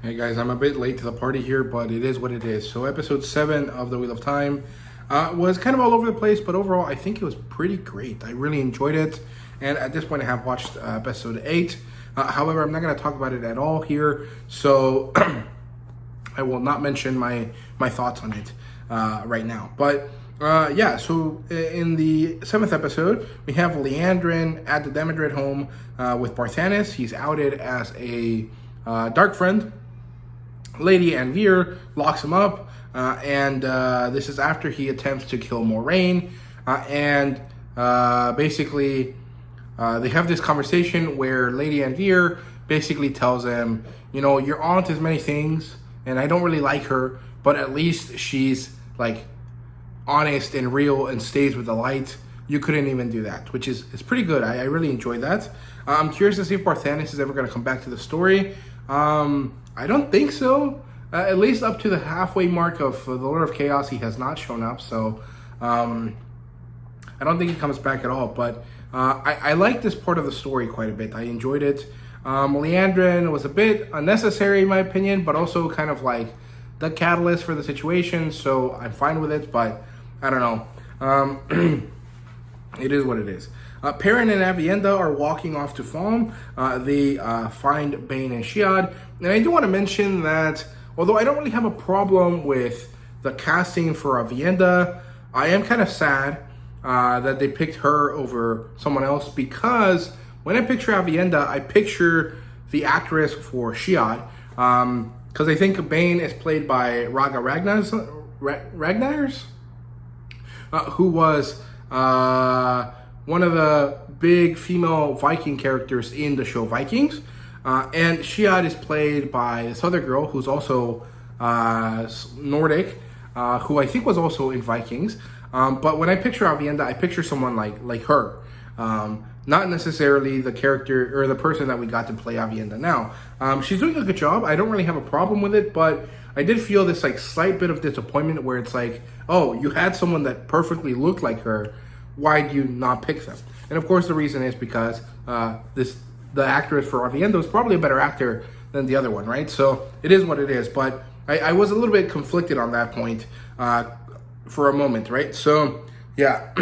Hey guys, I'm a bit late to the party here, but it is what it is. So episode 7 of The Wheel of Time was kind of all over the place, but overall I think it was pretty great. I really enjoyed it, and at this point I have watched episode 8. However, I'm not going to talk about it at all here, so I will not mention my thoughts on it right now. But yeah, so in the 7th episode, we have Leandrin at the Dae'Mar home with Barthanes. He's outed as a dark friend. Lady Anvir locks him up, and this is after he attempts to kill Moraine, and basically they have this conversation where Lady Anvir basically tells him, you know, your aunt is many things, and I don't really like her, but at least she's like honest and real and stays with the light. You couldn't even do that, which is pretty good. I really enjoyed that. I'm curious to see if Barthanes is ever going to come back to the story. I don't think so. At least up to the halfway mark of the Lord of Chaos, he has not shown up. So I don't think he comes back at all. But I like this part of the story quite a bit. I enjoyed it. Leandrin was a bit unnecessary in my opinion, but also kind of like the catalyst for the situation. So I'm fine with it, but I don't know. It is what it is. Perrin and Aviendha are walking off to Falm. They find Bane and Shiad. And I do want to mention that, although I don't really have a problem with the casting for Aviendha, I am kind of sad that they picked her over someone else, because when I picture Aviendha, I picture the actress for Shiad. Because I think Bane is played by Raga Ragnars, who was one of the big female Viking characters in the show Vikings. And Shiad is played by this other girl who's also Nordic, who I think was also in Vikings. But when I picture Aviendha, I picture someone like her. Not necessarily the character or the person that we got to play Aviendha now. She's doing a good job. I don't really have a problem with it, but I did feel this like slight bit of disappointment where it's like, oh, you had someone that perfectly looked like her. Why do you not pick them? And of course the reason is because the actress for Aviendha is probably a better actor than the other one, right? So it is what it is. But I was a little bit conflicted on that point for a moment, right? So yeah.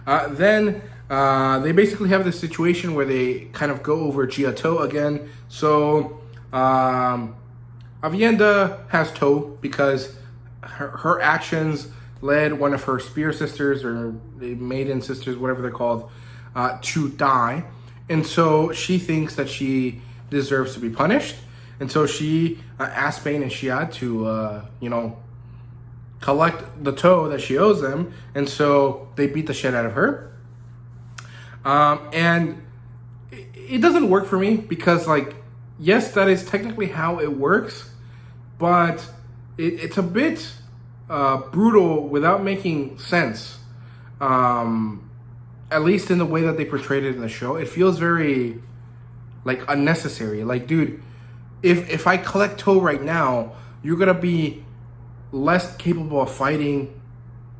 Then they basically have this situation where they kind of go over Giotto again. So Aviendha has Toe because her actions led one of her spear sisters or maiden sisters, whatever they're called, to die. And so she thinks that she deserves to be punished. And so she asked Bane and Shiad to, collect the toe that she owes them. And so they beat the shit out of her. And it doesn't work for me because, like, yes, that is technically how it works. But it's a bit brutal without making sense. At least in the way that they portrayed it in the show. It feels very, like, unnecessary. Like, dude, if I collect Toe right now, you're gonna be less capable of fighting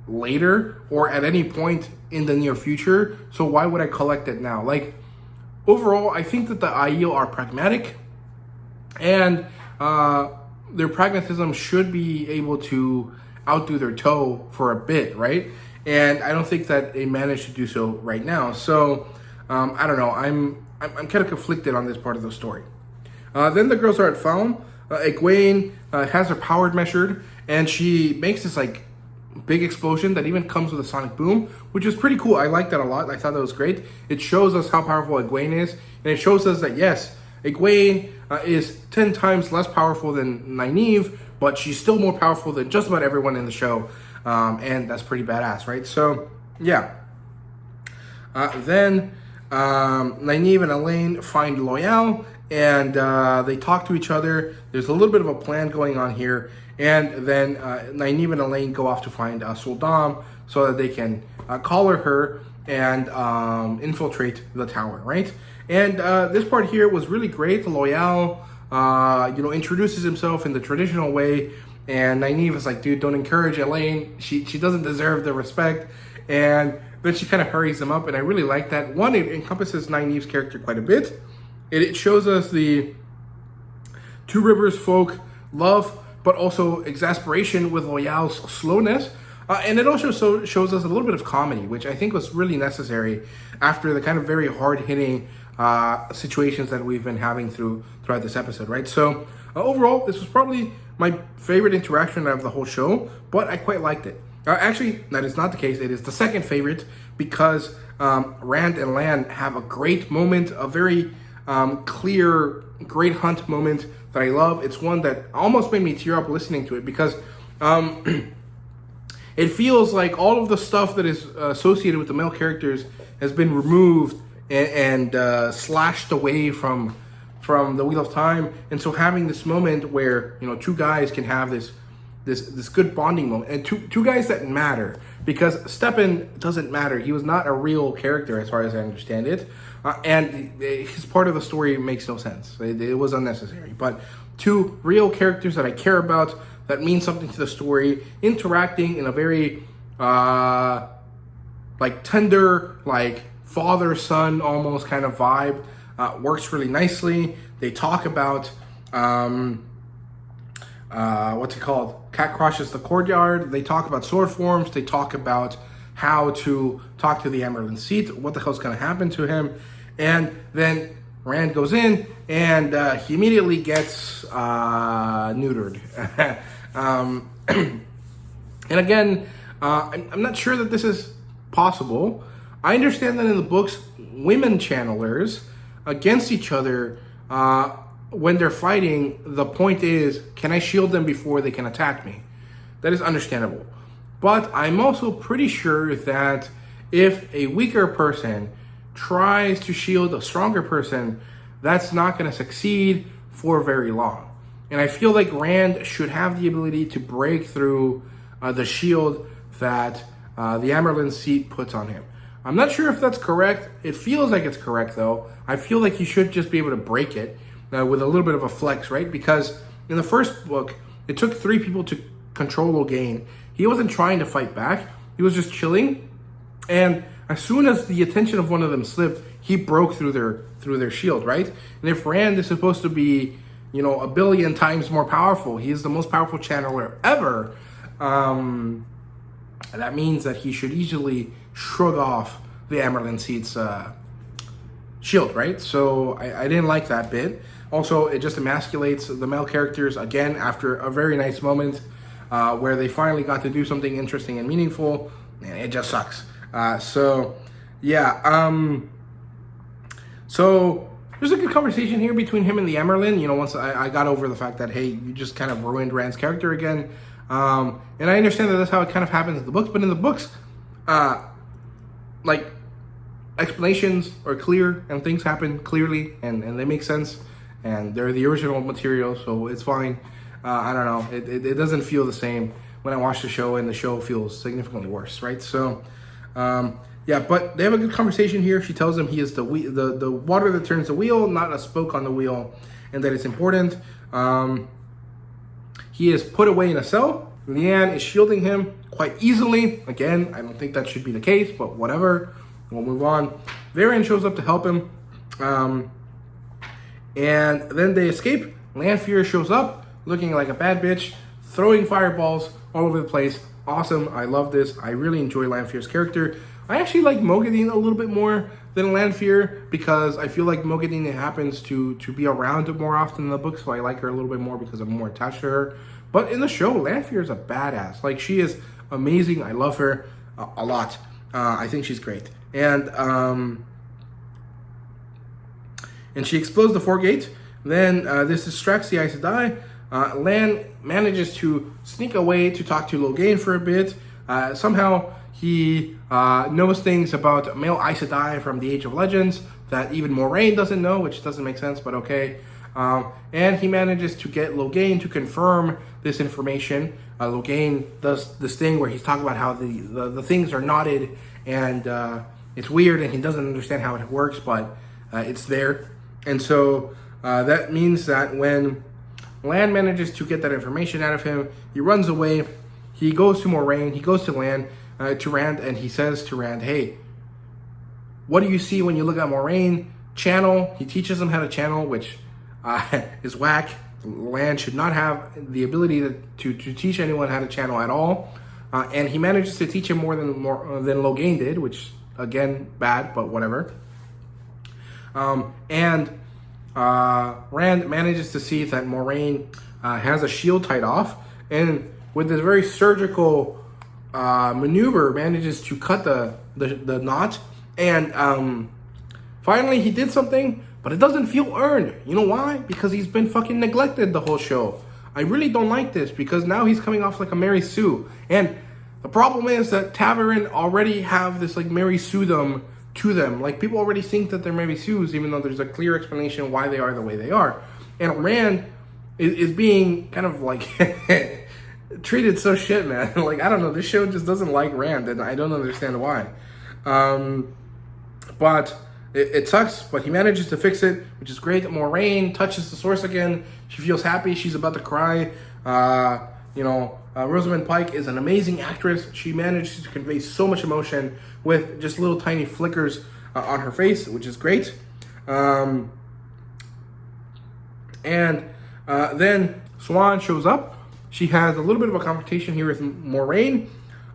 later or at any point in the near future. So why would I collect it now? Like, overall, I think that the Aiel are pragmatic, and their pragmatism should be able to outdo their Toe for a bit, right? And I don't think that they managed to do so right now. So I don't know. I'm kind of conflicted on this part of the story. Then the girls are at Falm. Egwene has her power measured, and she makes this like big explosion that even comes with a sonic boom, which is pretty cool. I like that a lot. I thought that was great. It shows us how powerful Egwene is, and it shows us that yes, Egwene is 10 times less powerful than Nynaeve, but she's still more powerful than just about everyone in the show. And that's pretty badass, right? So, yeah. Then Nynaeve and Elaine find Loyal, and they talk to each other. There's a little bit of a plan going on here. And then Nynaeve and Elaine go off to find Suldam so that they can collar her and infiltrate the tower, right? And this part here was really great. Loyal, introduces himself in the traditional way. And Nynaeve is like, dude, don't encourage Elaine. She doesn't deserve the respect. And then she kind of hurries him up. And I really like that. One, it encompasses Nynaeve's character quite a bit. It shows us the Two Rivers folk love, but also exasperation with Loyal's slowness. And it also shows us a little bit of comedy, which I think was really necessary after the kind of very hard-hitting situations that we've been having throughout this episode, right? So overall, this was probably my favorite interaction of the whole show, but I quite liked it. Actually, that is not the case. It is the second favorite because Rand and Lan have a great moment, a very clear, great hunt moment that I love. It's one that almost made me tear up listening to it because it feels like all of the stuff that is associated with the male characters has been removed and slashed away from the Wheel of Time. And so having this moment where, two guys can have this good bonding moment, and two guys that matter, because Stepan doesn't matter. He was not a real character as far as I understand it. And his part of the story makes no sense. It was unnecessary. But two real characters that I care about, that mean something to the story, interacting in a very tender, father-son almost kind of vibe, works really nicely. They talk about what's it called? Cat crosses the courtyard. They talk about sword forms. They talk about how to talk to the Amarylline Seat, what the hell's going to happen to him. And then Rand goes in and he immediately gets neutered. And again, I'm not sure that this is possible. I understand that in the books, women channelers against each other, when they're fighting, the point is, can I shield them before they can attack me? That is understandable. But I'm also pretty sure that if a weaker person tries to shield a stronger person, that's not going to succeed for very long. And I feel like Rand should have the ability to break through the shield that the Amarylline Seat puts on him. I'm not sure if that's correct. It feels like it's correct, though. I feel like he should just be able to break it with a little bit of a flex, right? Because in the first book, it took 3 people to control Logain. He wasn't trying to fight back. He was just chilling. And as soon as the attention of one of them slipped, he broke through their shield, right? And if Rand is supposed to be, 1 billion times more powerful, he is the most powerful channeler ever, that means that he should easily shrug off the Amarylline Seat's shield, right? So I didn't like that bit. Also, it just emasculates the male characters again after a very nice moment where they finally got to do something interesting and meaningful, and it just sucks. So there's a good conversation here between him and the Amarylline. Once I got over the fact that, hey, you just kind of ruined Rand's character again. And I understand that that's how it kind of happens in the books, but in the books, explanations are clear and things happen clearly and they make sense and they're the original material, so it's fine. I don't know. It doesn't feel the same when I watch the show, and the show feels significantly worse, right? So, but they have a good conversation here. She tells him he is the water that turns the wheel, not a spoke on the wheel, and that it's important. He is put away in a cell. Leanne is shielding him quite easily. Again, I don't think that should be the case, but whatever. We'll move on. Varian shows up to help him. And then they escape. Lanfear shows up, looking like a bad bitch, throwing fireballs all over the place. Awesome. I love this. I really enjoy Lanfear's character. I actually like Mogadine a little bit more than Lanfear because I feel like Mogadine happens to be around more often in the book, so I like her a little bit more because I'm more attached to her. But in the show, Lanfear is a badass. She is amazing. I love her a lot. I think she's great. And she explodes the foregate. Then this distracts the Aes Sedai. Lan manages to sneak away to talk to Logain for a bit. Somehow he knows things about male Aes Sedai from the Age of Legends that even Moraine doesn't know, which doesn't make sense, but okay. And he manages to get Logain to confirm this information. Logain does this thing where he's talking about how the things are knotted and it's weird and he doesn't understand how it works, but it's there. And so that means that when Lan manages to get that information out of him, he runs away. He goes to Moraine. He goes to Rand, and he says to Rand, hey, what do you see when you look at Moraine? Channel. He teaches him how to channel, which is whack. Lan should not have the ability to teach anyone how to channel at all. And he manages to teach him more than Logain did, which, again, bad, but whatever. And Rand manages to see that Moraine has a shield tied off, and with this very surgical maneuver, manages to cut the knot. And finally, he did something, but it doesn't feel earned. You know why? Because he's been fucking neglected the whole show. I really don't like this, because now he's coming off like a Mary Sue. And the problem is that Tavern already have this like Mary Sue-dom to them. Like, people already think that they're Mary Sues, even though there's a clear explanation why they are the way they are. And Rand is being kind of like treated so shit, man. Like, I don't know, this show just doesn't like Rand, and I don't understand why. But it sucks, but he manages to fix it, which is great. Moraine touches the source again. She feels happy. She's about to cry. Rosamund Pike is an amazing actress. She manages to convey so much emotion with just little tiny flickers on her face, which is great. Then Swan shows up. She has a little bit of a confrontation here with Moraine.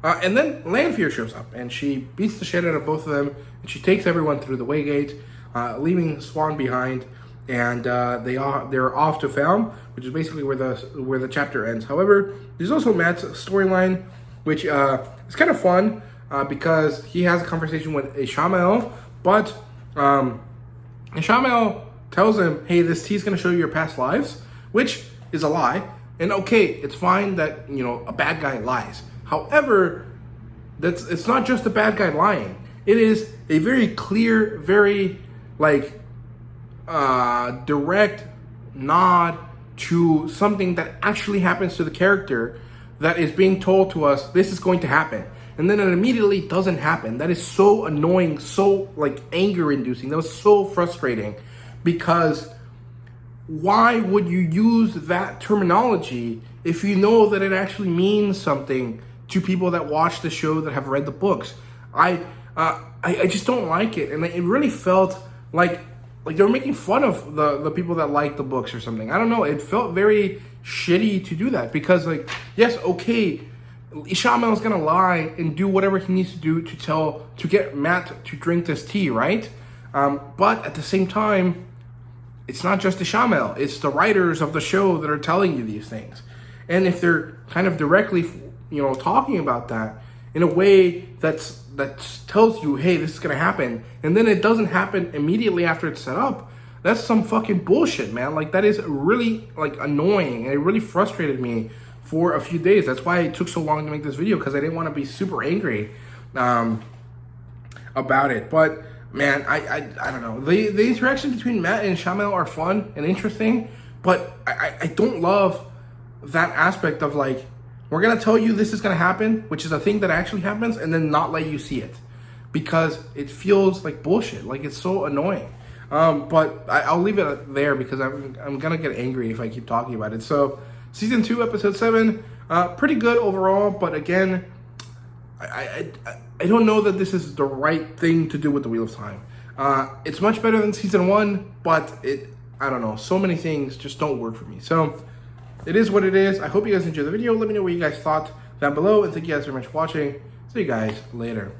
And then Lanfear shows up, and she beats the shit out of both of them, and she takes everyone through the Waygate, leaving Swan behind, and they're off to Falm, which is basically where the chapter ends. However, there's also Matt's storyline, which is kind of fun because he has a conversation with Ishamael, but Ishamael tells him, "Hey, this tea's going to show you your past lives," which is a lie. And okay, it's fine that a bad guy lies. However, it's not just a bad guy lying. It is a very clear, very direct nod to something that actually happens to the character that is being told to us, this is going to happen. And then it immediately doesn't happen. That is so annoying, so anger inducing. That was so frustrating, because why would you use that terminology if you know that it actually means something to people that watch the show, that have read the books? I just don't like it, and it really felt like they were making fun of the people that like the books or something. I don't know. It felt very shitty to do that, because yes, okay, Ishamael is gonna lie and do whatever he needs to do to get Matt to drink this tea, right? But at the same time, it's not just Ishamael. It's the writers of the show that are telling you these things, and if they're kind of directly, talking about that in a way that tells you, hey, this is gonna happen, and then it doesn't happen immediately after it's set up, that's some fucking bullshit, man. That is really annoying, and it really frustrated me for a few days. That's why it took so long to make this video, because I didn't want to be super angry about it. But man, I don't know. The interaction between Matt and Ishamael are fun and interesting, but I don't love that aspect of we're going to tell you this is going to happen, which is a thing that actually happens, and then not let you see it, because it feels like bullshit. It's so annoying. But I'll leave it there, because I'm going to get angry if I keep talking about it. So Season 2, Episode 7, pretty good overall, but again, I don't know that this is the right thing to do with the Wheel of Time. It's much better than Season 1, but I don't know, so many things just don't work for me. So it is what it is. I hope you guys enjoyed the video. Let me know what you guys thought down below, and thank you guys very much for watching. See you guys later.